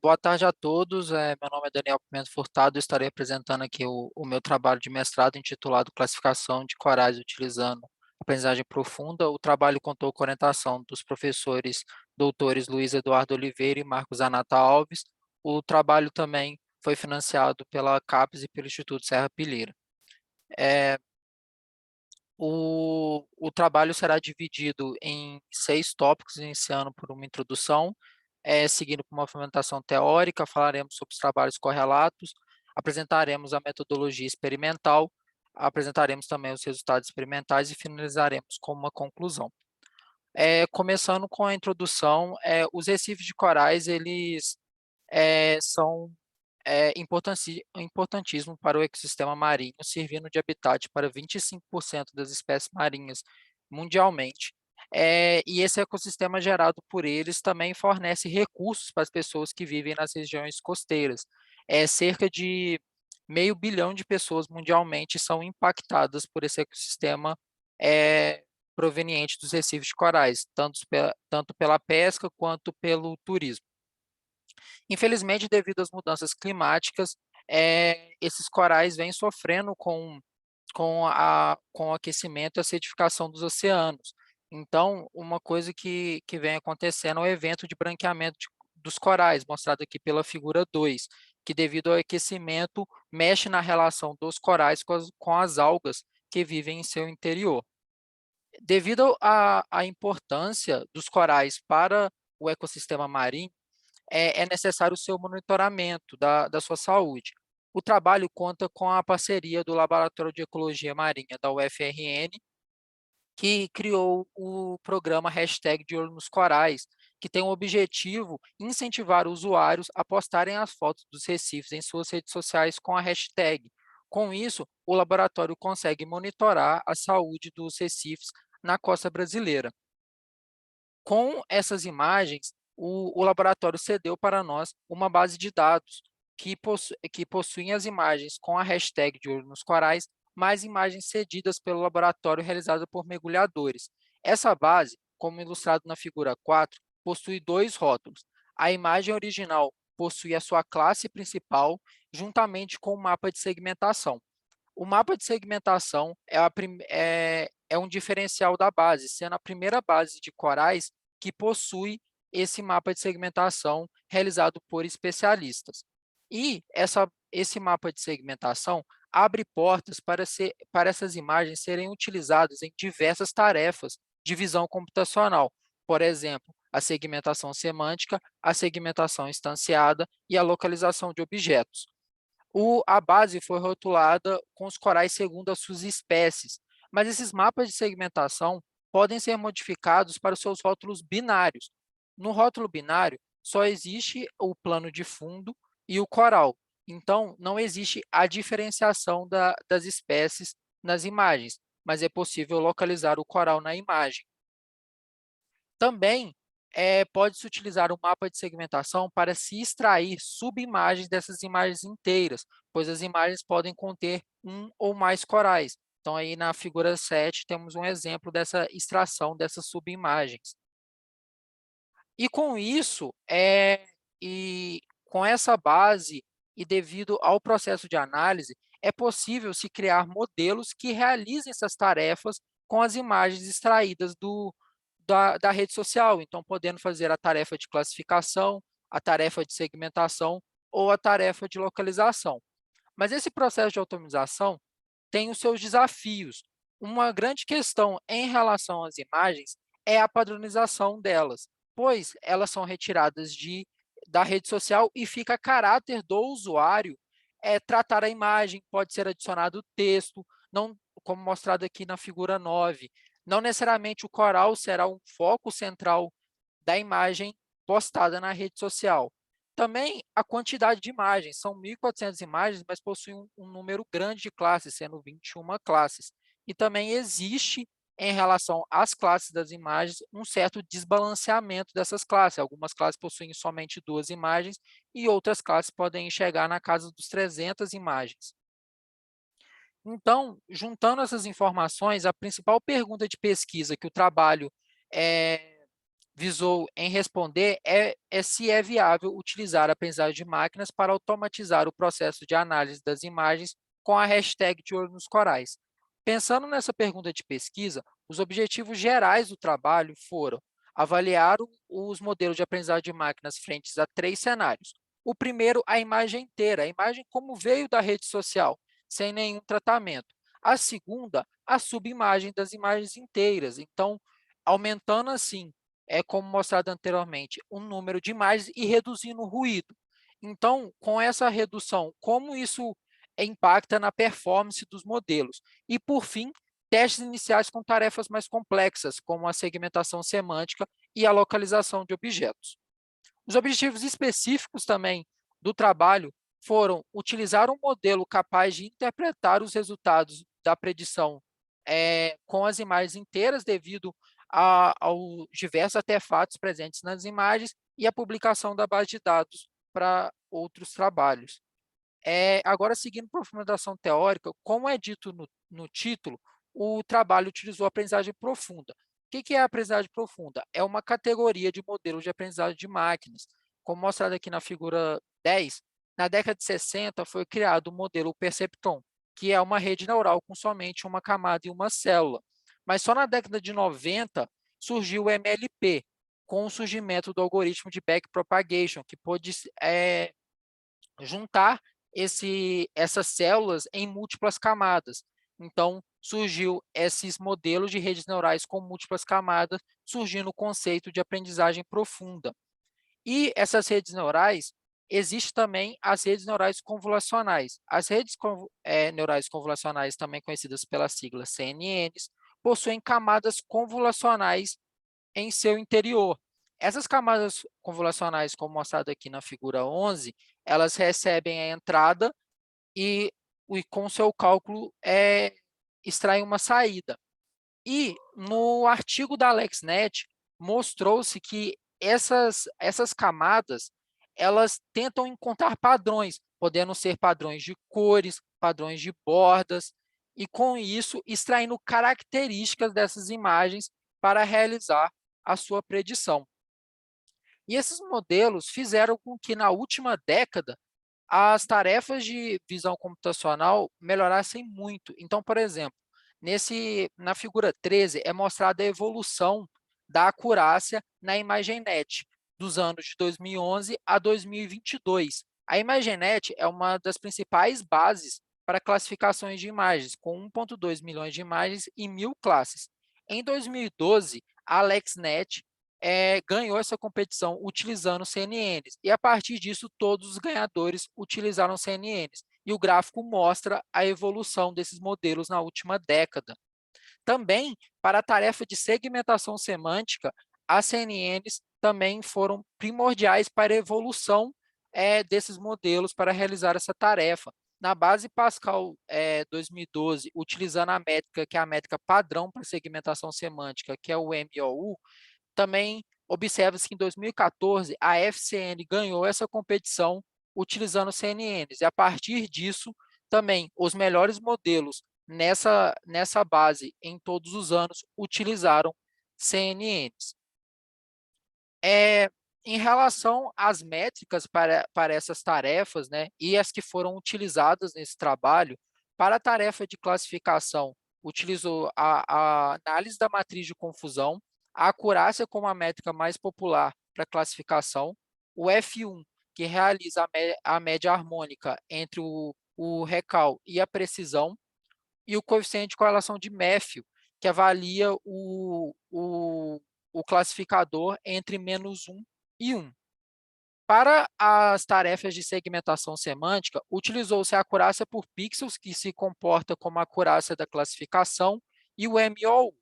Boa tarde a todos. Meu nome é Daniel Pimenta Furtado. Eu estarei apresentando aqui o meu trabalho de mestrado intitulado Classificação de Corais utilizando aprendizagem profunda. O trabalho contou com a orientação dos professores doutores Luiz Eduardo Oliveira e Marcos Anata Alves. O trabalho também foi financiado pela CAPES e pelo Instituto Serra Pilheira. Eh, o trabalho será dividido em 6 tópicos, iniciando por uma introdução, seguindo por uma fundamentação teórica, falaremos sobre os trabalhos correlatos, apresentaremos a metodologia experimental, apresentaremos também os resultados experimentais e finalizaremos com uma conclusão. Começando com a introdução, os recifes de corais, eles, são importantíssimo para o ecossistema marinho, servindo de habitat para 25% das espécies marinhas mundialmente. E esse ecossistema gerado por eles também fornece recursos para as pessoas que vivem nas regiões costeiras. Cerca de 500 milhão de pessoas mundialmente são impactadas por esse ecossistema proveniente dos recifes de corais, tanto pela pesca quanto pelo turismo. Infelizmente, devido às mudanças climáticas, esses corais vêm sofrendo com o aquecimento e acidificação dos oceanos. Então, uma coisa que vem acontecendo é o evento de branqueamento dos corais, mostrado aqui pela figura 2, que devido ao aquecimento mexe na relação dos corais com as algas que vivem em seu interior. Devido à importância dos corais para o ecossistema marinho, é necessário o seu monitoramento da sua saúde. O trabalho conta com a parceria do Laboratório de Ecologia Marinha da UFRN, que criou o programa de Olho nos Corais, que tem o objetivo incentivar usuários a postarem as fotos dos recifes em suas redes sociais com a hashtag. Com isso, o laboratório consegue monitorar a saúde dos recifes na costa brasileira. Com essas imagens, o laboratório cedeu para nós uma base de dados que possuem as imagens com a hashtag de olho nos corais, mais imagens cedidas pelo laboratório realizada por mergulhadores. Essa base, como ilustrado na figura 4, possui 2 rótulos. A imagem original possui a sua classe principal, juntamente com o mapa de segmentação. O mapa de segmentação é um diferencial da base, sendo a primeira base de corais que possui esse mapa de segmentação realizado por especialistas. Esse mapa de segmentação abre portas para essas imagens serem utilizadas em diversas tarefas de visão computacional, por exemplo, a segmentação semântica, a segmentação instanciada e a localização de objetos. A base foi rotulada com os corais segundo as suas espécies, mas esses mapas de segmentação podem ser modificados para os seus rótulos binários. No rótulo binário, só existe o plano de fundo e o coral, então não existe a diferenciação das espécies nas imagens, mas é possível localizar o coral na imagem. Também pode-se utilizar o mapa de segmentação para se extrair subimagens dessas imagens inteiras, pois as imagens podem conter um ou mais corais. Então, aí na figura 7 temos um exemplo dessa extração dessas subimagens. E com isso, e com essa base e devido ao processo de análise, é possível se criar modelos que realizem essas tarefas com as imagens extraídas da rede social, então podendo fazer a tarefa de classificação, a tarefa de segmentação ou a tarefa de localização. Mas esse processo de automização tem os seus desafios. Uma grande questão em relação às imagens é a padronização delas, pois elas são retiradas da rede social e fica a caráter do usuário tratar a imagem, pode ser adicionado texto, não, como mostrado aqui na figura 9. Não necessariamente o coral será um foco central da imagem postada na rede social. Também a quantidade de imagens, são 1.400 imagens, mas possuem um número grande de classes, sendo 21 classes. E também existe, em relação às classes das imagens, um certo desbalanceamento dessas classes. Algumas classes possuem somente 2 imagens e outras classes podem chegar na casa dos 300 imagens. Então, juntando essas informações, a principal pergunta de pesquisa que o trabalho visou em responder é se é viável utilizar a aprendizagem de máquinas para automatizar o processo de análise das imagens com a hashtag de olho nos corais. Pensando nessa pergunta de pesquisa, os objetivos gerais do trabalho foram avaliar os modelos de aprendizagem de máquinas frente a 3 cenários. O primeiro, a imagem inteira, a imagem como veio da rede social, sem nenhum tratamento. A segunda, a subimagem das imagens inteiras. Então, aumentando assim, como mostrado anteriormente, o número de imagens e reduzindo o ruído. Então, com essa redução, como isso impacta na performance dos modelos? E, por fim, testes iniciais com tarefas mais complexas, como a segmentação semântica e a localização de objetos. Os objetivos específicos também do trabalho foram utilizar um modelo capaz de interpretar os resultados da predição com as imagens inteiras devido aos diversos artefatos presentes nas imagens e a publicação da base de dados para outros trabalhos. Agora, seguindo para a fundamentação teórica, como é dito no título, o trabalho utilizou a aprendizagem profunda. O que é a aprendizagem profunda? É uma categoria de modelos de aprendizagem de máquinas. Como mostrado aqui na figura 10, na década de 60 foi criado o modelo Perceptron, que é uma rede neural com somente uma camada e uma célula. Mas só na década de 90 surgiu o MLP, com o surgimento do algoritmo de backpropagation, que pôde juntar essas células em múltiplas camadas. Então, surgiu esses modelos de redes neurais com múltiplas camadas, surgindo o conceito de aprendizagem profunda. E essas redes neurais, existe também as redes neurais convolucionais. As redes neurais convolucionais, também conhecidas pela sigla CNNs, possuem camadas convolucionais em seu interior. Essas camadas convolucionais, como mostrado aqui na figura 11, elas recebem a entrada e com seu cálculo, extraem uma saída. E no artigo da AlexNet, mostrou-se que essas camadas, elas tentam encontrar padrões, podendo ser padrões de cores, padrões de bordas, e com isso, extraindo características dessas imagens para realizar a sua predição. E esses modelos fizeram com que, na última década, as tarefas de visão computacional melhorassem muito. Então, por exemplo, na figura 13 é mostrada a evolução da acurácia na ImagenNet, dos anos de 2011 a 2022. A ImagenNet é uma das principais bases para classificações de imagens, com 1,2 milhões de imagens e 1.000 classes. Em 2012, a AlexNet ganhou essa competição utilizando CNNs, e a partir disso todos os ganhadores utilizaram CNNs, e o gráfico mostra a evolução desses modelos na última década. Também, para a tarefa de segmentação semântica, as CNNs também foram primordiais para a evolução desses modelos para realizar essa tarefa. Na base Pascal 2012, utilizando a métrica, que é a métrica padrão para segmentação semântica, que é o MOU, também observa-se que em 2014 a FCN ganhou essa competição utilizando CNNs, e a partir disso também os melhores modelos nessa base em todos os anos utilizaram CNNs. Em relação às métricas para essas tarefas, né, e as que foram utilizadas nesse trabalho, para a tarefa de classificação, utilizou a análise da matriz de confusão, a acurácia como a métrica mais popular para classificação, o F1, que realiza a média harmônica entre o recal e a precisão, e o coeficiente de correlação de Matthew, que avalia o classificador entre -1 e 1. Para as tarefas de segmentação semântica, utilizou-se a acurácia por pixels, que se comporta como a acurácia da classificação, e o MOU.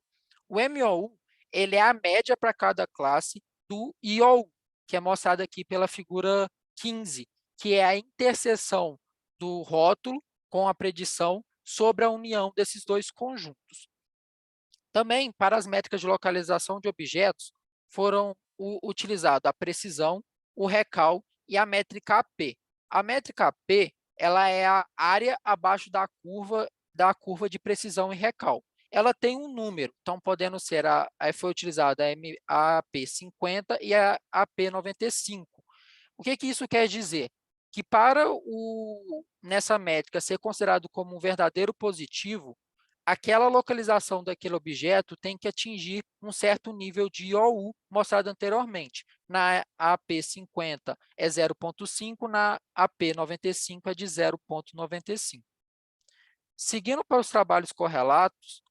O MOU ele é a média para cada classe do IOU, que é mostrado aqui pela figura 15, que é a interseção do rótulo com a predição sobre a união desses dois conjuntos. Também, para as métricas de localização de objetos, foram utilizados a precisão, o recal e a métrica AP. A métrica AP ela é a área abaixo da curva de precisão e recal. ela tem um número, então podendo ser aí foi utilizada a AP50 e a AP95. O que isso quer dizer? Que para nessa métrica ser considerado como um verdadeiro positivo, aquela localização daquele objeto tem que atingir um certo nível de IOU mostrado anteriormente. Na AP50 é 0,5, na AP95 é de 0,95. Seguindo para os trabalhos correlatos,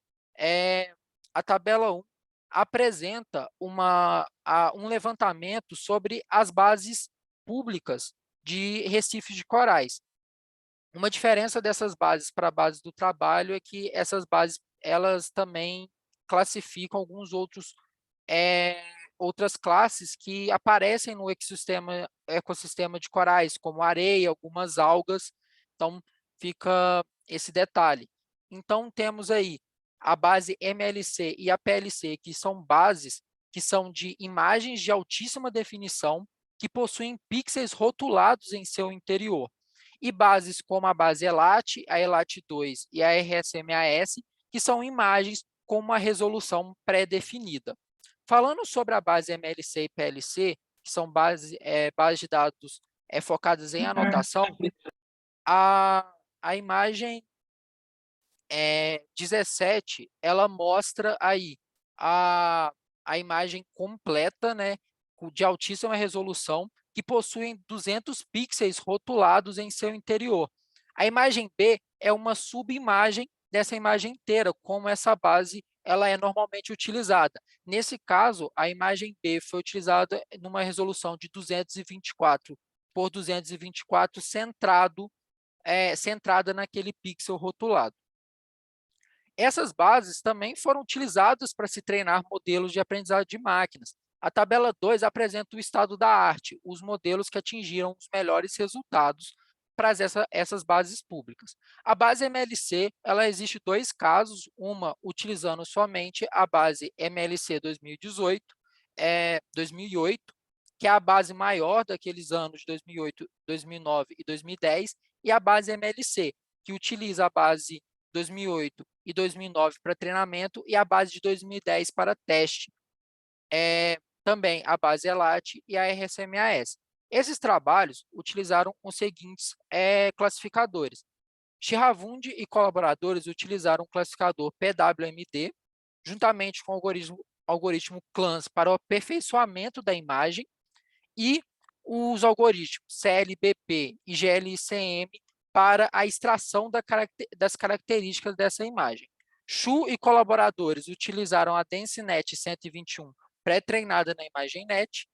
a tabela 1 apresenta um levantamento sobre as bases públicas de recifes de corais. Uma diferença dessas bases para a base do trabalho é que essas bases elas também classificam outras classes que aparecem no ecossistema de corais, como areia, algumas algas. Então, fica esse detalhe. Então, temos aí a base MLC e a PLC, que são bases que são de imagens de altíssima definição, que possuem pixels rotulados em seu interior. E bases como a base ELAT, a ELAT2 e a RSMAS, que são imagens com uma resolução pré-definida. Falando sobre a base MLC e PLC, que são bases de dados focadas em anotação, a imagem 17, ela mostra aí a imagem completa, né, de altíssima resolução, que possuem 200 pixels rotulados em seu interior. A imagem B é uma subimagem dessa imagem inteira, como essa base ela é normalmente utilizada. Nesse caso, a imagem B foi utilizada numa resolução de 224 por 224, centrada naquele pixel rotulado. Essas bases também foram utilizadas para se treinar modelos de aprendizado de máquinas. A tabela 2 apresenta o estado da arte, os modelos que atingiram os melhores resultados para essas bases públicas. A base MLC, ela existe dois casos, uma utilizando somente a base MLC 2018, 2008, que é a base maior daqueles anos de 2008, 2009 e 2010, e a base MLC, que utiliza a base 2008 e 2009 para treinamento e a base de 2010 para teste. Também a base ELAT e a RSMAS. Esses trabalhos utilizaram os seguintes classificadores. Shiravund e colaboradores utilizaram o classificador PWMD, juntamente com o algoritmo CLANS para o aperfeiçoamento da imagem, e os algoritmos CLBP e GLICM para a extração das características dessa imagem. Xu e colaboradores utilizaram a DenseNet 121 pré-treinada na ImagenNet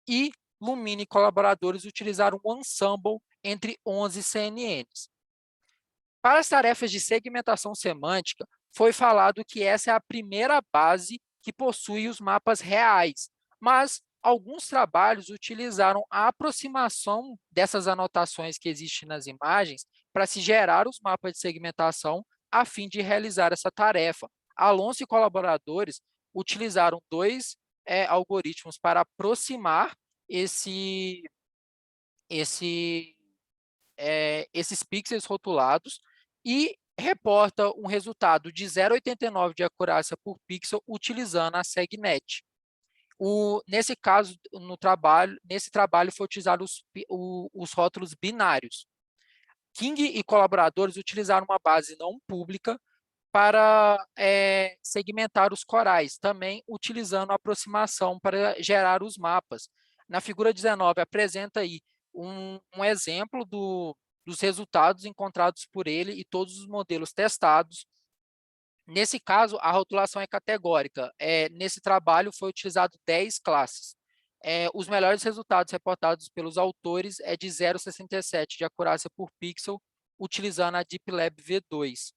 e Lumine e colaboradores utilizaram o Ensemble entre 11 CNNs. Para as tarefas de segmentação semântica, foi falado que essa é a primeira base que possui os mapas reais, mas alguns trabalhos utilizaram a aproximação dessas anotações que existem nas imagens para se gerar os mapas de segmentação a fim de realizar essa tarefa. Alonso e colaboradores utilizaram dois algoritmos para aproximar esses pixels rotulados e reporta um resultado de 0,89 de acurácia por pixel utilizando a SegNet. Nesse caso, nesse trabalho foi utilizado os rótulos binários. King e colaboradores utilizaram uma base não pública para segmentar os corais, também utilizando a aproximação para gerar os mapas. Na figura 19, apresenta aí um exemplo dos resultados encontrados por ele e todos os modelos testados. Nesse caso, a rotulação é categórica. Nesse trabalho, foi utilizado 10 classes. Os melhores resultados reportados pelos autores é de 0,67 de acurácia por pixel, utilizando a DeepLab V2.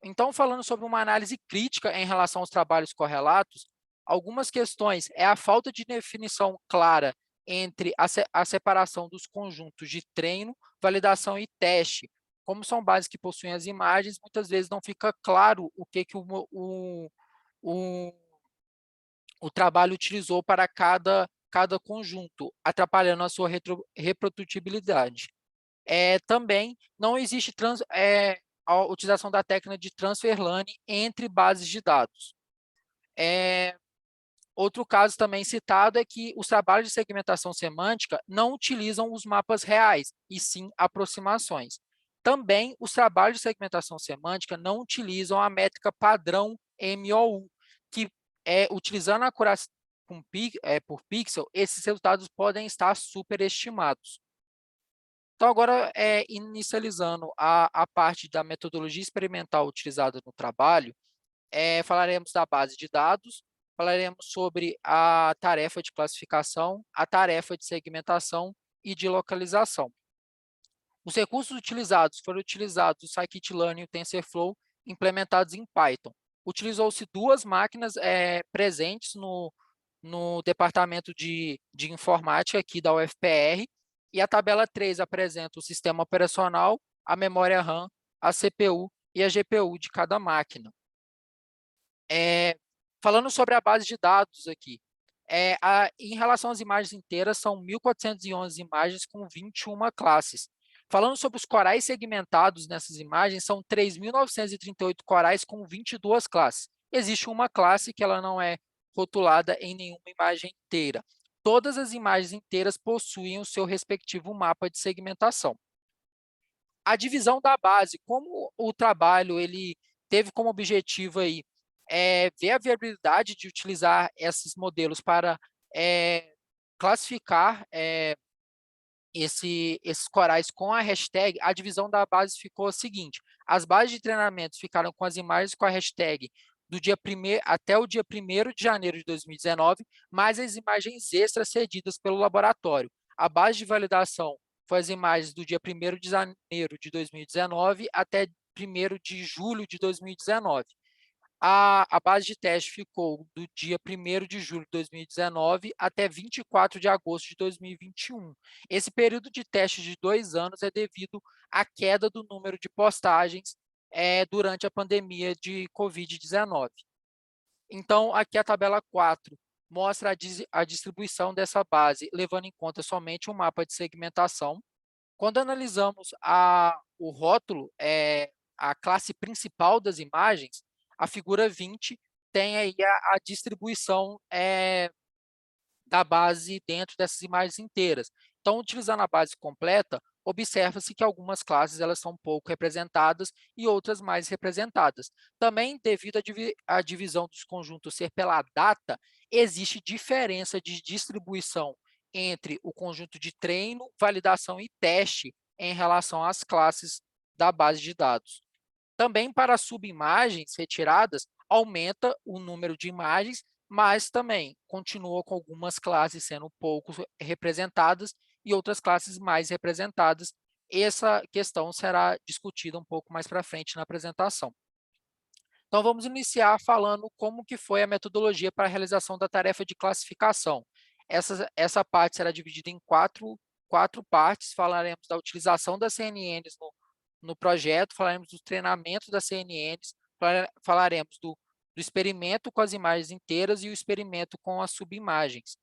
Então, falando sobre uma análise crítica em relação aos trabalhos correlatos, algumas questões é a falta de definição clara entre a separação dos conjuntos de treino, validação e teste. Como são bases que possuem as imagens, muitas vezes não fica claro o que o trabalho utilizou para cada conjunto, atrapalhando a sua reprodutibilidade. Também não existe a utilização da técnica de transfer learning entre bases de dados. Outro caso também citado é que os trabalhos de segmentação semântica não utilizam os mapas reais, e sim aproximações. Também, os trabalhos de segmentação semântica não utilizam a métrica padrão MOU, que utilizando a acurácia por pixel, esses resultados podem estar superestimados. Então, agora, inicializando a parte da metodologia experimental utilizada no trabalho, falaremos da base de dados, falaremos sobre a tarefa de classificação, a tarefa de segmentação e de localização. Os recursos utilizados foram utilizados o Scikit-learn e o TensorFlow implementados em Python. Utilizou-se duas máquinas presentes no departamento de informática aqui da UFPR, e a tabela 3 apresenta o sistema operacional, a memória RAM, a CPU e a GPU de cada máquina. Falando sobre a base de dados aqui, em relação às imagens inteiras, são 1.411 imagens com 21 classes. Falando sobre os corais segmentados nessas imagens, são 3.938 corais com 22 classes. Existe uma classe que ela não é rotulada em nenhuma imagem inteira. Todas as imagens inteiras possuem o seu respectivo mapa de segmentação. A divisão da base, como o trabalho ele teve como objetivo aí, ver a viabilidade de utilizar esses modelos para classificar esses corais com a hashtag, a divisão da base ficou a seguinte: as bases de treinamento ficaram com as imagens com a hashtag do dia 1º até o dia 1º de janeiro de 2019, mais as imagens extras cedidas pelo laboratório. A base de validação foi as imagens do dia 1º de janeiro de 2019 até 1º de julho de 2019. A base de teste ficou do dia 1º de julho de 2019 até 24 de agosto de 2021. Esse período de teste de 2 anos é devido à queda do número de postagens durante a pandemia de Covid-19. Então, aqui a tabela 4 mostra a distribuição dessa base, levando em conta somente o mapa de segmentação. Quando analisamos o rótulo, a classe principal das imagens, a figura 20 tem aí a distribuição da base dentro dessas imagens inteiras. Então, utilizando a base completa, observa-se que algumas classes elas são pouco representadas e outras mais representadas. Também, devido à divisão dos conjuntos ser pela data, existe diferença de distribuição entre o conjunto de treino, validação e teste em relação às classes da base de dados. Também, para subimagens retiradas, aumenta o número de imagens, mas também continua com algumas classes sendo pouco representadas e outras classes mais representadas. Essa questão será discutida um pouco mais para frente na apresentação. Então, vamos iniciar falando como que foi a metodologia para a realização da tarefa de classificação. Essa parte será dividida em quatro partes. Falaremos da utilização das CNNs no projeto, falaremos do treinamento das CNNs, falaremos do experimento com as imagens inteiras e o experimento com as subimagens.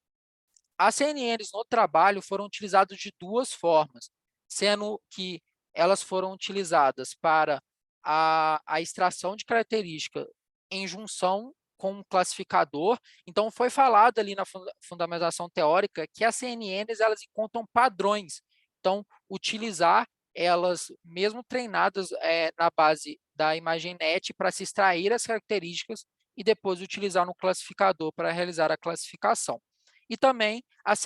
As CNNs no trabalho foram utilizadas de duas formas, sendo que elas foram utilizadas para a extração de característica em junção com um classificador. Então, foi falado ali na fundamentação teórica que as CNNs elas encontram padrões. Então, utilizar elas, mesmo treinadas na base da ImagenNet, para se extrair as características e depois utilizar no classificador para realizar a classificação. E também as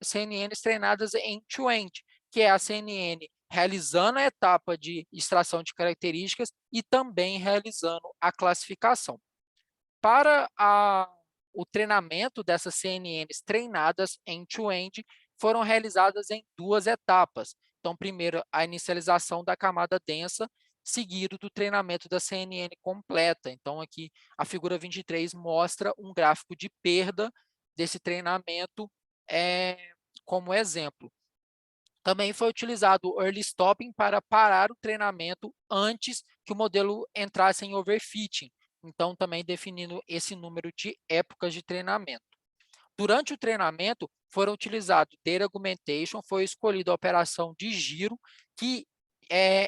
CNNs treinadas end-to-end, que é a CNN realizando a etapa de extração de características e também realizando a classificação. Para o treinamento dessas CNNs treinadas end-to-end, foram realizadas em duas etapas. Então, primeiro, a inicialização da camada densa, seguido do treinamento da CNN completa. Então, aqui a figura 23 mostra um gráfico de perda desse treinamento como exemplo. Também foi utilizado o early stopping para parar o treinamento antes que o modelo entrasse em overfitting. Então, também definindo esse número de épocas de treinamento. Durante o treinamento, foram utilizados data augmentation, foi escolhida a operação de giro, que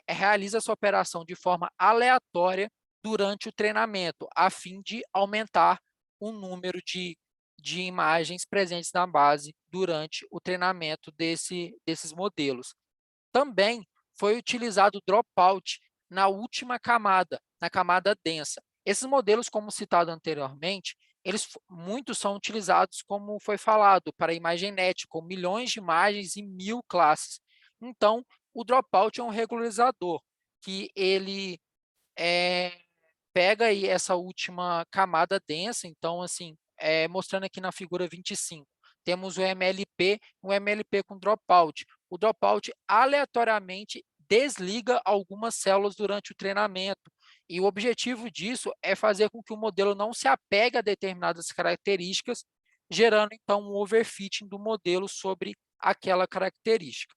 realiza essa operação de forma aleatória durante o treinamento, a fim de aumentar o número de imagens presentes na base durante o treinamento desses modelos. Também foi utilizado o dropout na última camada, na camada densa. Esses modelos, como citado anteriormente, muitos são utilizados, como foi falado, para ImagenNet, com milhões de imagens e 1000 classes. Então, o dropout é um regularizador, que ele pega aí essa última camada densa, então, assim, mostrando aqui na figura 25, temos o MLP, um MLP com dropout. O dropout aleatoriamente desliga algumas células durante o treinamento, e o objetivo disso é fazer com que o modelo não se apegue a determinadas características, gerando, então, um overfitting do modelo sobre aquela característica.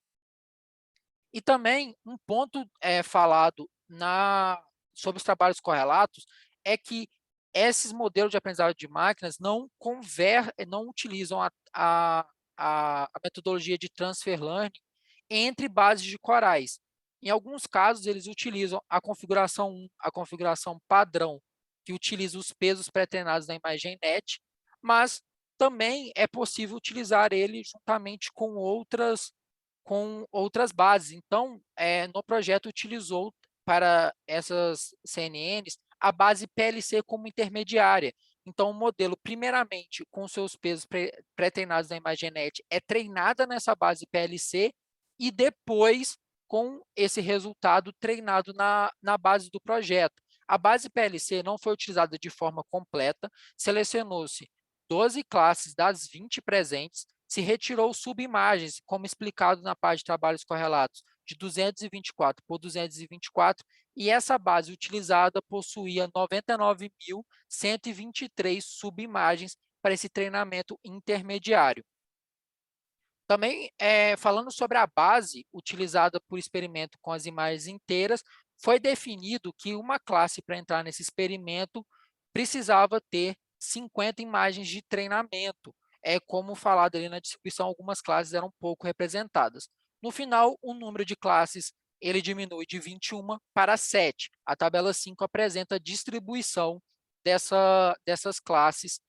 E também um ponto falado sobre os trabalhos correlatos é que esses modelos de aprendizado de máquinas não utilizam a metodologia de transfer learning entre bases de corais. Em alguns casos, eles utilizam a configuração 1, a configuração padrão, que utiliza os pesos pré-treinados da ImagenNet, mas também é possível utilizar ele juntamente com outras bases. Então, no projeto utilizou para essas CNNs a base PLC como intermediária. Então, o modelo, primeiramente, com seus pesos pré-treinados na ImagenNet, é treinada nessa base PLC e depois com esse resultado treinado na base do projeto. A base PLC não foi utilizada de forma completa, selecionou-se 12 classes das 20 presentes, se retirou subimagens, como explicado na parte de trabalhos correlatos, de 224 por 224, e essa base utilizada possuía 99.123 subimagens para esse treinamento intermediário. Também, falando sobre a base utilizada por experimento com as imagens inteiras, foi definido que uma classe para entrar nesse experimento precisava ter 50 imagens de treinamento. Como falado ali na distribuição, algumas classes eram pouco representadas. No final, o número de classes ele diminui de 21 para 7. A tabela 5 apresenta a distribuição dessas classes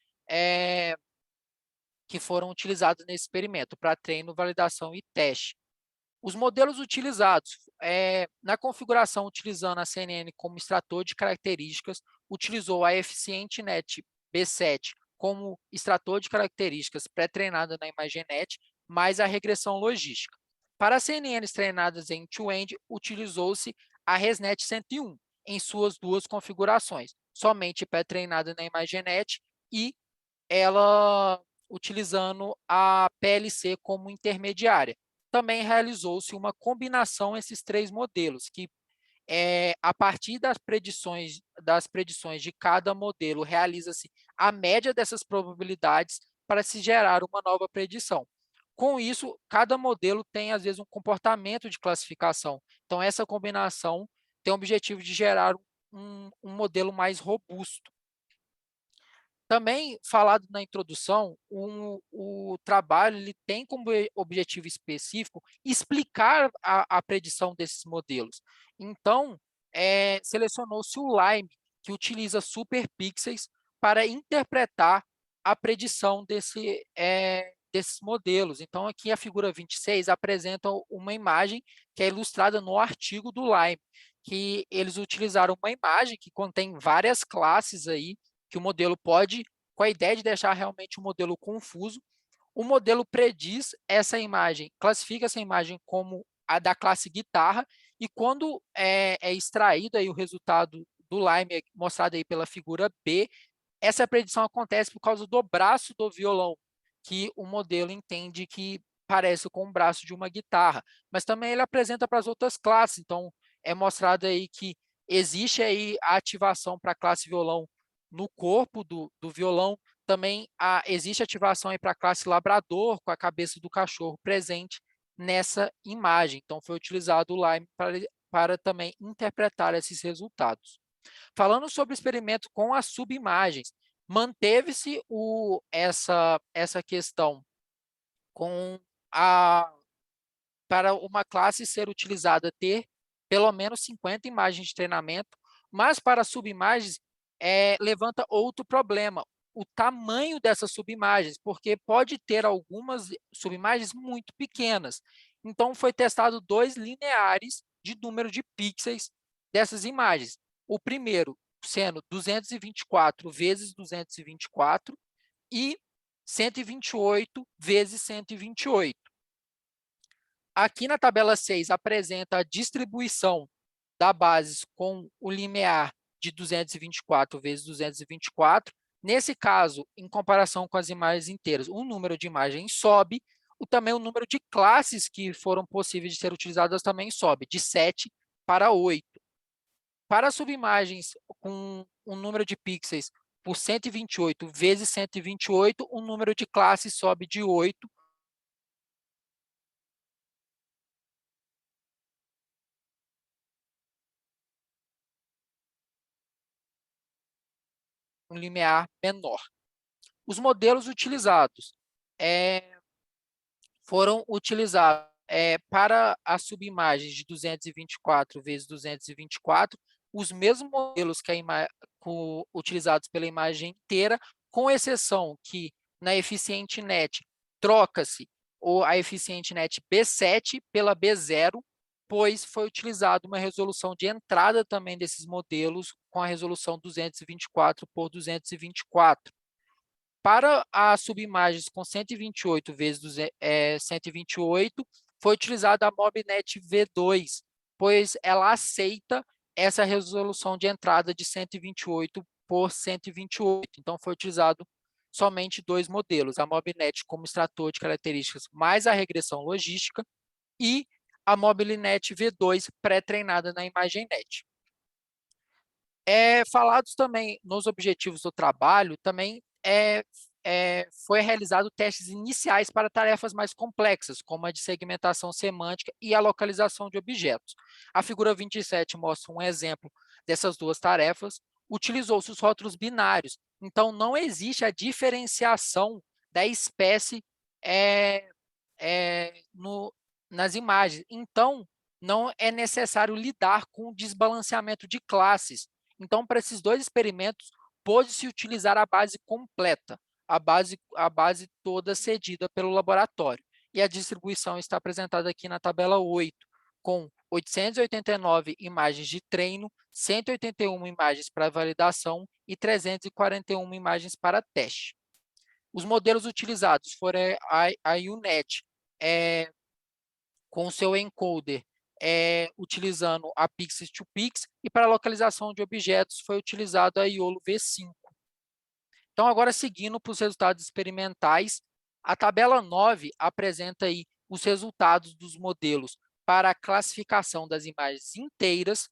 que foram utilizados nesse experimento para treino, validação e teste. Os modelos utilizados, na configuração utilizando a CNN como extrator de características, utilizou a EficienteNet B7 como extrator de características pré-treinada na ImagenNet, mais a regressão logística. Para as CNNs treinadas em end-to-end, utilizou-se a ResNet 101 em suas duas configurações, somente pré-treinada na ImagenNet e ela utilizando a PLC como intermediária. Também realizou-se uma combinação esses três modelos, que a partir das predições de cada modelo, realiza-se a média dessas probabilidades para se gerar uma nova predição. Com isso, cada modelo tem, às vezes, um comportamento de classificação. Então, essa combinação tem o objetivo de gerar um modelo mais robusto. Também, falado na introdução, o trabalho ele tem como objetivo específico explicar a predição desses modelos. Então, selecionou-se o LIME, que utiliza superpixels para interpretar a predição desses modelos. Então, aqui a figura 26 apresenta uma imagem que é ilustrada no artigo do LIME, que eles utilizaram uma imagem que contém várias classes aí, que o modelo pode, com a ideia de deixar realmente o modelo confuso, o modelo prediz essa imagem, classifica essa imagem como a da classe guitarra, e quando é extraído aí o resultado do LIME, mostrado aí pela figura B, essa predição acontece por causa do braço do violão, que o modelo entende que parece com o braço de uma guitarra, mas também ele apresenta para as outras classes, então é mostrado aí que existe aí a ativação para a classe violão no corpo do violão, também existe ativação para a classe labrador, com a cabeça do cachorro presente nessa imagem. Então, foi utilizado o LIME para também interpretar esses resultados. Falando sobre o experimento com as subimagens, manteve-se essa questão com para uma classe ser utilizada ter pelo menos 50 imagens de treinamento, mas para subimagens levanta outro problema, o tamanho dessas subimagens, porque pode ter algumas subimagens muito pequenas. Então, foi testado 2 lineares de número de pixels dessas imagens. O primeiro sendo 224 vezes 224 e 128 vezes 128. Aqui na tabela 6 apresenta a distribuição da base com o limiar de 224 vezes 224. Nesse caso, em comparação com as imagens inteiras, o número de imagens sobe, também o número de classes que foram possíveis de ser utilizadas também sobe, de 7 para 8. Para subimagens com um número de pixels por 128 vezes 128, o número de classes sobe de 8 um limiar menor. Os modelos utilizados foram utilizados para as subimagens de 224 vezes 224, os mesmos modelos que utilizados pela imagem inteira, com exceção que na Eficiente Net troca-se a Eficiente Net B7 pela B0, pois foi utilizada uma resolução de entrada também desses modelos com a resolução 224 por 224. Para as subimagens com 128 vezes 128, foi utilizada a MobNet V2, pois ela aceita essa resolução de entrada de 128 por 128. Então, foi utilizado somente 2 modelos, a MobNet como extrator de características mais a regressão logística e a MobNet V2 pré-treinada na ImagenNet. Falados também nos objetivos do trabalho, também foi realizado testes iniciais para tarefas mais complexas, como a de segmentação semântica e a localização de objetos. A figura 27 mostra um exemplo dessas duas tarefas. Utilizou-se os rótulos binários, então não existe a diferenciação da espécie nas imagens. Então, não é necessário lidar com o desbalanceamento de classes. Então, para esses 2 experimentos, pôde-se utilizar a base completa, a base toda cedida pelo laboratório. E a distribuição está apresentada aqui na tabela 8, com 889 imagens de treino, 181 imagens para validação e 341 imagens para teste. Os modelos utilizados foram a UNet, com seu encoder utilizando a Pixel-to-Pix, e para localização de objetos foi utilizado a Iolo V5. Então, agora seguindo para os resultados experimentais, a tabela 9 apresenta aí os resultados dos modelos para a classificação das imagens inteiras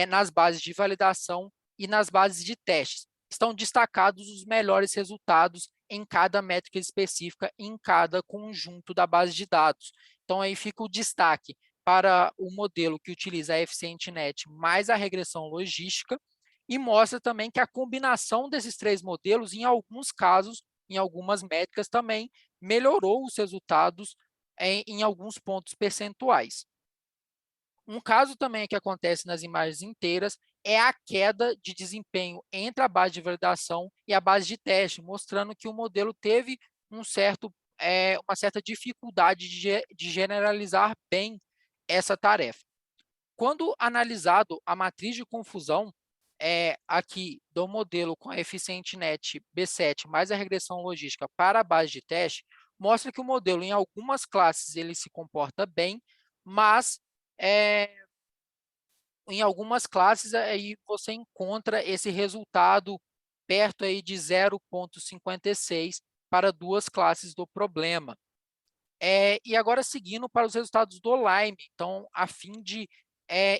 nas bases de validação e nas bases de testes. Estão destacados os melhores resultados em cada métrica específica, em cada conjunto da base de dados. Então, aí fica o destaque para o modelo que utiliza a EficienteNet mais a regressão logística, e mostra também que a combinação desses 3 modelos, em alguns casos, em algumas métricas também, melhorou os resultados em alguns pontos percentuais. Um caso também que acontece nas imagens inteiras é a queda de desempenho entre a base de validação e a base de teste, mostrando que o modelo teve uma certa dificuldade de generalizar bem essa tarefa. Quando analisado a matriz de confusão aqui do modelo com a EficienteNet B7 mais a regressão logística para a base de teste, mostra que o modelo, em algumas classes, ele se comporta bem, mas em algumas classes aí você encontra esse resultado perto aí de 0,56 para 2 classes do problema. E agora seguindo para os resultados do Lime, então, a fim de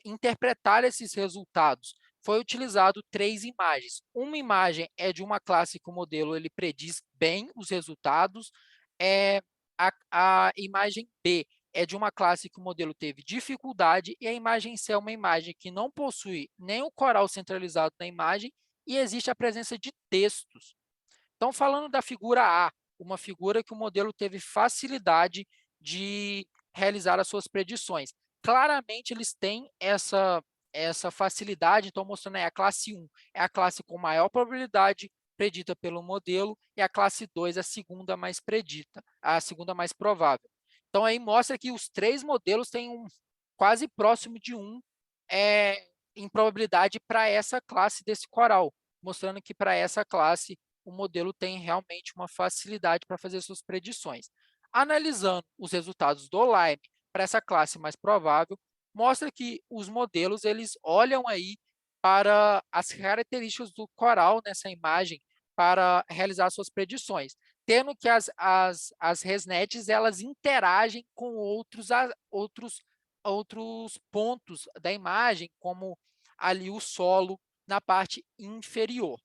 interpretar esses resultados, foi utilizado 3 imagens. Uma imagem é de uma classe que o modelo ele prediz bem os resultados, a imagem B é de uma classe que o modelo teve dificuldade, e a imagem C é uma imagem que não possui nem o coral centralizado na imagem e existe a presença de textos. Então, falando da figura A, uma figura que o modelo teve facilidade de realizar as suas predições. claramente eles têm essa facilidade, então mostrando aí a classe 1 é a classe com maior probabilidade predita pelo modelo, e a classe 2 é a segunda mais predita, a segunda mais provável. Então aí mostra que os 3 modelos têm quase próximo de 1 em probabilidade para essa classe desse coral, mostrando que para essa classe o modelo tem realmente uma facilidade para fazer suas predições. Analisando os resultados do Lime para essa classe mais provável, mostra que os modelos eles olham aí para as características do coral nessa imagem para realizar suas predições, tendo que as ResNets elas interagem com outros pontos da imagem, como ali o solo na parte inferior.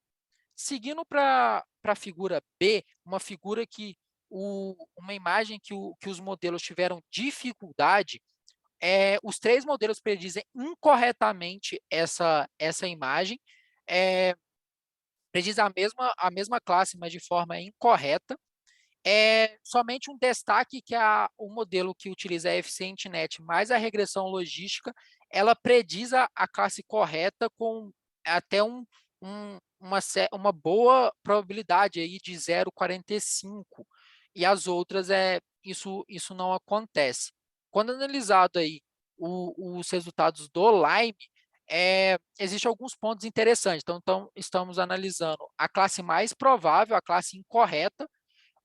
Seguindo para a figura B, uma figura que uma imagem que os modelos tiveram dificuldade, os 3 modelos predizem incorretamente essa imagem, prediz a mesma classe, mas de forma incorreta. Somente um destaque que o modelo que utiliza a EficientNet mais a regressão logística, ela prediz a classe correta com até uma boa probabilidade aí de 0,45, e as outras isso não acontece. Quando analisado aí os resultados do Lime, existem alguns pontos interessantes. Então, estamos analisando a classe mais provável, a classe incorreta,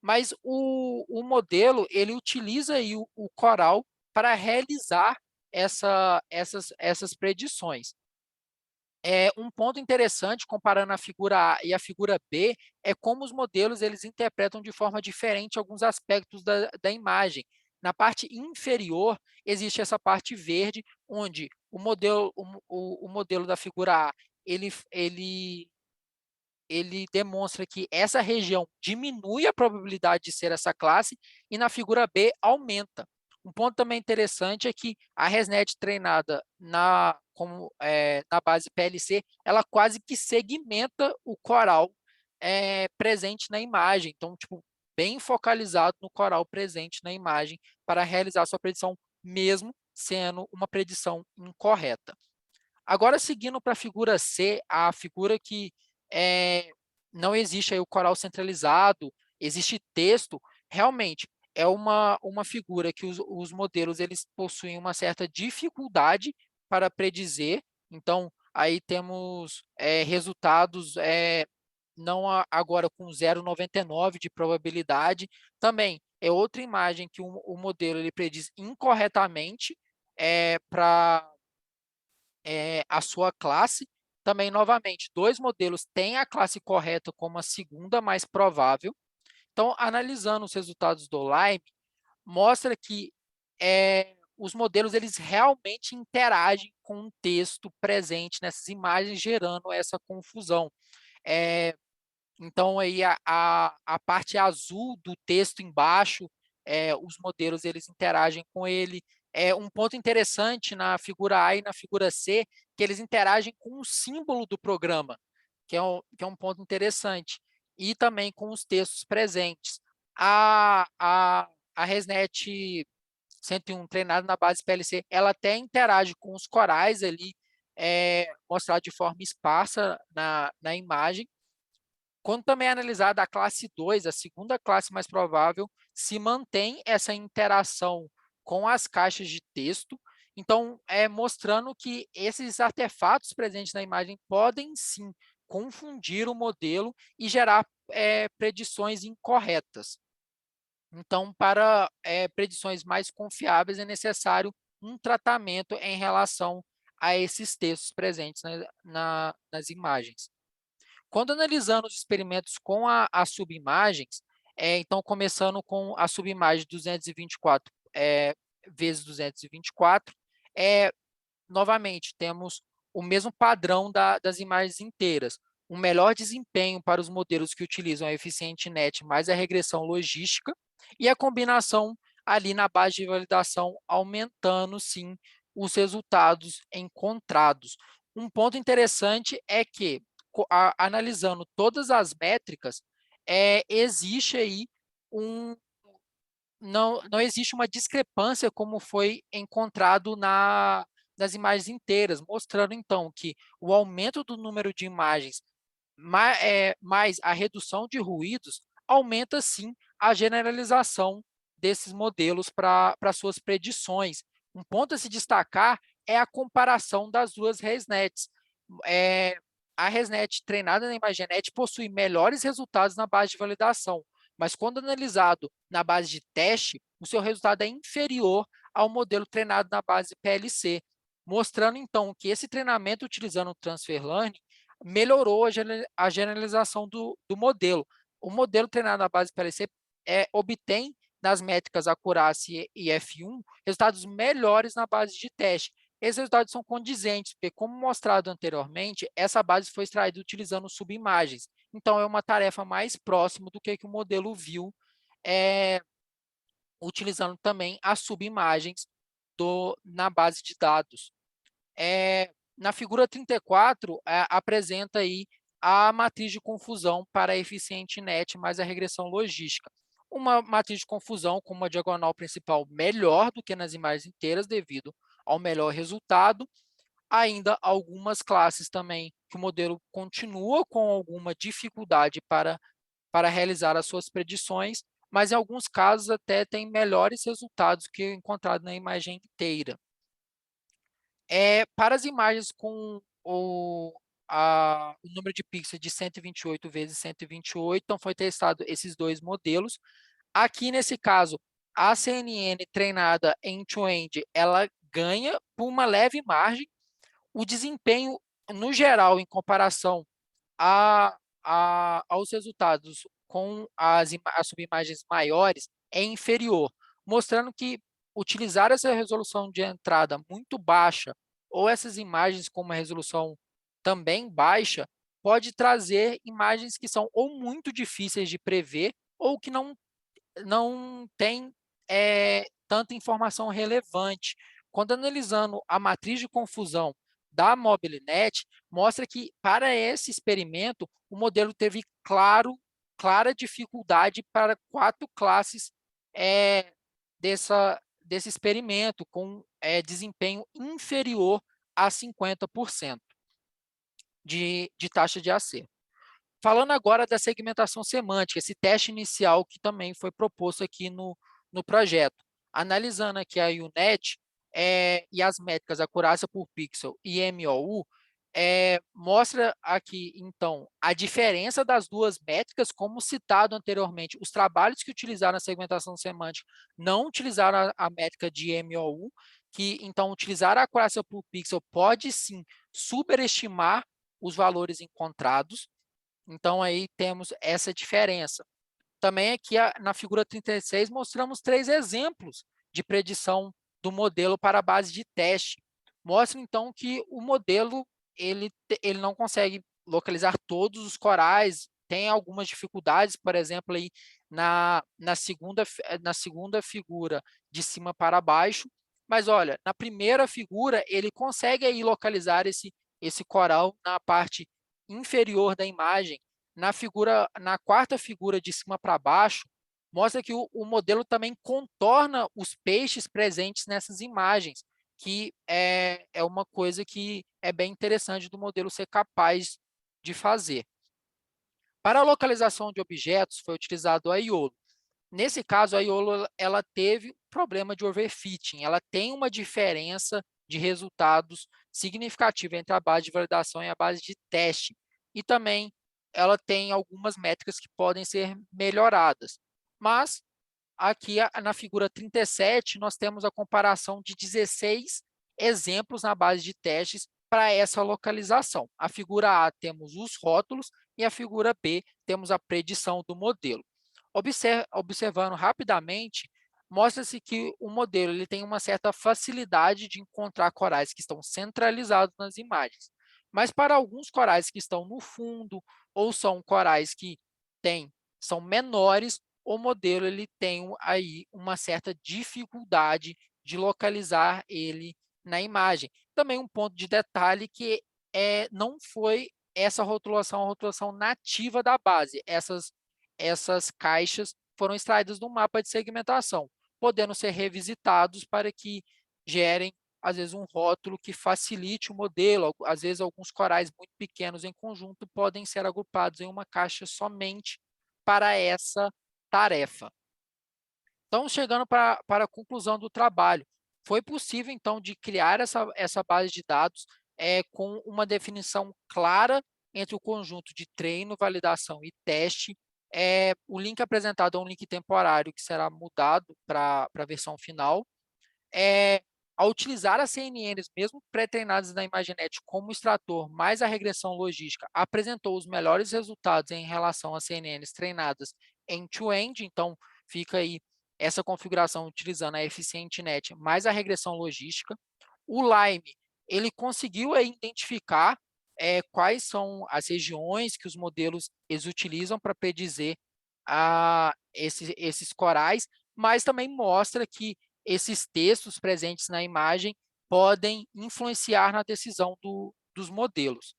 mas o modelo ele utiliza aí o coral para realizar essas predições. Um ponto interessante, comparando a figura A e a figura B, é como os modelos eles interpretam de forma diferente alguns aspectos da imagem. Na parte inferior, existe essa parte verde, onde o modelo da figura A ele demonstra que essa região diminui a probabilidade de ser essa classe, e na figura B aumenta. Um ponto também interessante é que a ResNet treinada na base PLC, ela quase que segmenta o coral presente na imagem. Então, tipo, bem focalizado no coral presente na imagem para realizar sua predição, mesmo sendo uma predição incorreta. Agora, seguindo para a figura C, a figura que não existe aí o coral centralizado, existe texto, realmente é uma figura que os modelos eles possuem uma certa dificuldade para predizer. Então, aí temos resultados não agora com 0,99 de probabilidade. Também é outra imagem que o modelo ele prediz incorretamente para a sua classe. Também, novamente, 2 modelos têm a classe correta como a segunda mais provável. Então, analisando os resultados do Lime, mostra que os modelos eles realmente interagem com o texto presente nessas imagens, gerando essa confusão. Então, aí a parte azul do texto embaixo, os modelos eles interagem com ele. Um ponto interessante na figura A e na figura C, que eles interagem com o símbolo do programa, que é um ponto interessante, e também com os textos presentes. A ResNet 101, treinada na base PLC, ela até interage com os corais ali, mostrado de forma esparsa na imagem. Quando também é analisada a classe 2, a segunda classe mais provável, se mantém essa interação com as caixas de texto. Então, mostrando que esses artefatos presentes na imagem podem sim confundir o modelo e gerar predições incorretas. Então, para predições mais confiáveis, é necessário um tratamento em relação a esses textos presentes nas imagens. Quando analisando os experimentos com as subimagens, então, começando com a subimagem 224 vezes 224, novamente, temos o mesmo padrão das imagens inteiras. Um melhor desempenho para os modelos que utilizam a EficientNet mais a regressão logística, e a combinação ali na base de validação, aumentando, sim, os resultados encontrados. Um ponto interessante é que, analisando todas as métricas, existe aí um, não existe uma discrepância como foi encontrado nas imagens inteiras, mostrando então que o aumento do número de imagens mais a redução de ruídos aumenta sim a generalização desses modelos para suas predições. Um ponto a se destacar é a comparação das duas ResNets. É, a ResNet treinada na ImagenNet possui melhores resultados na base de validação, mas quando analisado na base de teste, o seu resultado é inferior ao modelo treinado na base PLC, mostrando então que esse treinamento utilizando o Transfer Learning melhorou a generalização do modelo. O modelo treinado na base PLC obtém nas métricas acurácia e F1 resultados melhores na base de teste. Esses resultados são condizentes, porque, como mostrado anteriormente, essa base foi extraída utilizando subimagens. Então, é uma tarefa mais próxima do que o modelo viu, utilizando também as subimagens na base de dados. Na figura 34, apresenta aí a matriz de confusão para a eficiente net mais a regressão logística. Uma matriz de confusão com uma diagonal principal melhor do que nas imagens inteiras, devido ao melhor resultado. Ainda algumas classes também que o modelo continua com alguma dificuldade para realizar as suas predições, mas em alguns casos até tem melhores resultados que encontrado na imagem inteira. Para as imagens com o número de pixels de 128 vezes 128, então foi testado esses dois modelos. Aqui, nesse caso, a CNN treinada end-to-end, ela ganha por uma leve margem. O desempenho, no geral, em comparação aos resultados com as subimagens maiores, é inferior, mostrando que utilizar essa resolução de entrada muito baixa ou essas imagens com uma resolução também baixa pode trazer imagens que são ou muito difíceis de prever ou que não tem tanta informação relevante. Quando analisando a matriz de confusão da MobileNet, mostra que, para esse experimento, o modelo teve clara dificuldade para 4 classes desse experimento, com desempenho inferior a 50% de taxa de acerto. Falando agora da segmentação semântica, esse teste inicial que também foi proposto aqui no projeto. Analisando aqui a UNet e as métricas acurácia por pixel e MOU, mostra aqui, então, a diferença das duas métricas, como citado anteriormente. Os trabalhos que utilizaram a segmentação semântica não utilizaram a métrica de MOU, que, então, utilizar a acurácia por pixel pode, sim, superestimar os valores encontrados. Então, aí temos essa diferença. Também aqui na figura 36 mostramos 3 exemplos de predição do modelo para a base de teste. Mostra, então, que o modelo ele não consegue localizar todos os corais, tem algumas dificuldades, por exemplo, aí na segunda figura de cima para baixo, mas olha, na primeira figura ele consegue aí localizar esse coral na parte inferior da imagem. Na quarta figura de cima para baixo, mostra que o modelo também contorna os peixes presentes nessas imagens, que é uma coisa que é bem interessante do modelo ser capaz de fazer. Para a localização de objetos, foi utilizado a IOLO. Nesse caso, a IOLO ela teve problema de overfitting, ela tem uma diferença de resultados significativa entre a base de validação e a base de teste. E também ela tem algumas métricas que podem ser melhoradas. Mas aqui na figura 37, nós temos a comparação de 16 exemplos na base de testes para essa localização. A figura A temos os rótulos e a figura B temos a predição do modelo. Observando rapidamente, mostra-se que o modelo ele tem uma certa facilidade de encontrar corais que estão centralizados nas imagens. Mas para alguns corais que estão no fundo ou são corais que são menores, o modelo ele tem aí uma certa dificuldade de localizar ele na imagem. Também um ponto de detalhe que não foi essa rotulação a rotulação nativa da base. Essas caixas foram extraídas do mapa de segmentação, podendo ser revisitados para que gerem, às vezes, um rótulo que facilite o modelo. Às vezes, alguns corais muito pequenos em conjunto podem ser agrupados em uma caixa somente para essa tarefa. Então, chegando para a conclusão do trabalho, foi possível, então, de criar essa base de dados com uma definição clara entre o conjunto de treino, validação e teste. O link apresentado é um link temporário que será mudado para a versão final. Ao utilizar as CNNs, mesmo pré-treinadas na Imagenet como extrator, mais a regressão logística, apresentou os melhores resultados em relação às CNNs treinadas end-to-end. Então, fica aí essa configuração utilizando a EficienteNet mais a regressão logística. O Lime, ele conseguiu aí identificar quais são as regiões que os modelos eles utilizam para predizer esses corais, mas também mostra que esses textos presentes na imagem podem influenciar na decisão dos modelos.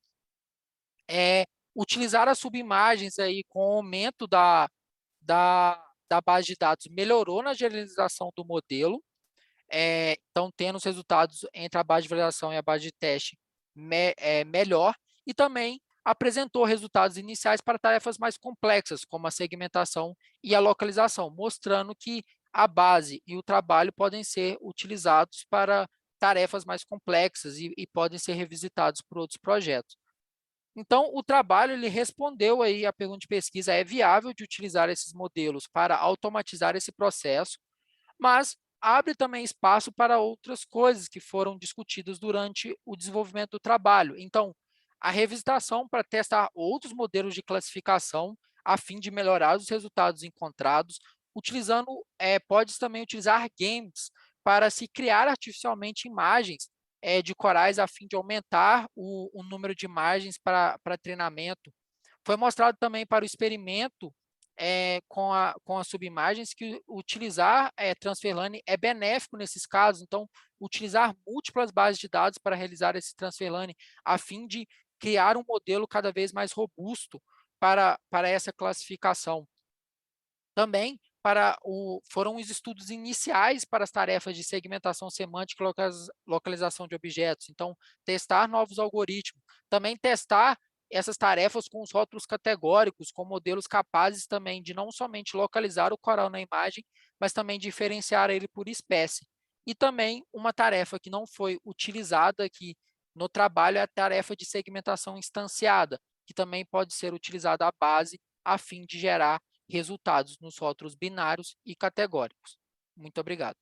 Utilizar as subimagens aí com o aumento da base de dados melhorou na generalização do modelo. Então, tendo os resultados entre a base de validação e a base de teste melhor, e também apresentou resultados iniciais para tarefas mais complexas, como a segmentação e a localização, mostrando que a base e o trabalho podem ser utilizados para tarefas mais complexas e podem ser revisitados por outros projetos. Então, o trabalho ele respondeu aí à pergunta de pesquisa: é viável de utilizar esses modelos para automatizar esse processo, mas abre também espaço para outras coisas que foram discutidas durante o desenvolvimento do trabalho. Então, a revisitação para testar outros modelos de classificação a fim de melhorar os resultados encontrados, pode também utilizar games para se criar artificialmente imagens de corais a fim de aumentar o número de imagens para treinamento. Foi mostrado também para o experimento com as subimagens que utilizar transfer learning é benéfico nesses casos. Então, utilizar múltiplas bases de dados para realizar esse transfer learning a fim de criar um modelo cada vez mais robusto para essa classificação. Também foram os estudos iniciais para as tarefas de segmentação semântica e localização de objetos. Então, testar novos algoritmos. Também testar essas tarefas com os rótulos categóricos, com modelos capazes também de não somente localizar o coral na imagem, mas também diferenciar ele por espécie. E também uma tarefa que não foi utilizada aqui no trabalho é a tarefa de segmentação instanciada, que também pode ser utilizada à base a fim de gerar resultados nos rótulos binários e categóricos. Muito obrigado.